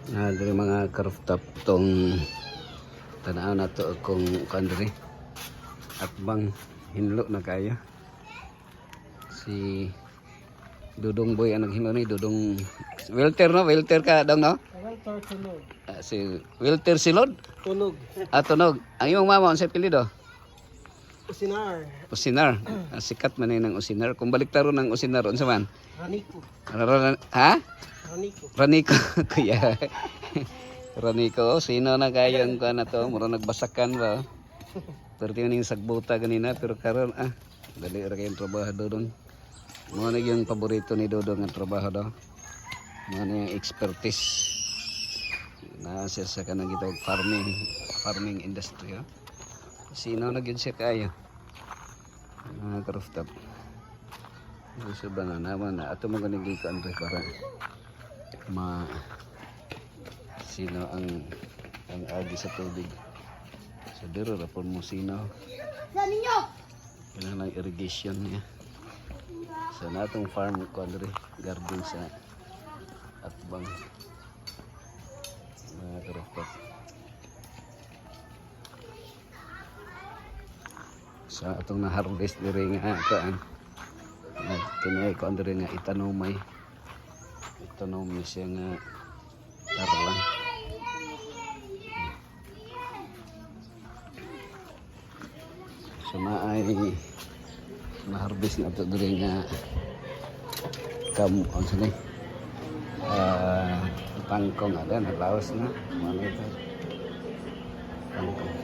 Diri mga karooftop tong tanaw na to kung kandri at bang hinlo na kayo si Dudong Boy ang naghinlo ni Dudong Wilter no, Wilter ka daw no. Wilter Tunog. Si Wilter Silod Tunog. Tunog ang imong mama sa apelyido Usinar. Usinar. Sikat man ng Usinar kung baliktaron ng Usinar unsa man Raniko. ha Raniko. Raniko kuya. Raniko, sino na kayang ko na to? Mura nagbasakan ba? Pero tingnan yung sagbuta ganina, pero karon dali ra kayong trabaho Dodong. Mga na yung paborito ni Dodong ang trabaho daw. Mga na yung expertise. Nasa sa kanang gitawag farming industry. Sino na yun siya kaya? Mga karooftop. Gusto ba na naman na ato mga nagikaan para sino ang agi sa tubig. So dito ra pon mo sino. Kailangan ng irrigation niya. So natong farm ko garden sa Atbang. Mga karooftop. So atong na-harvest diri nga kaan. Kini ko nga itanumay. Itanumay siya nga tarlang. So naay na-harvest na ito diri nga ano ni tangkong ada na laos na ano ito tangkong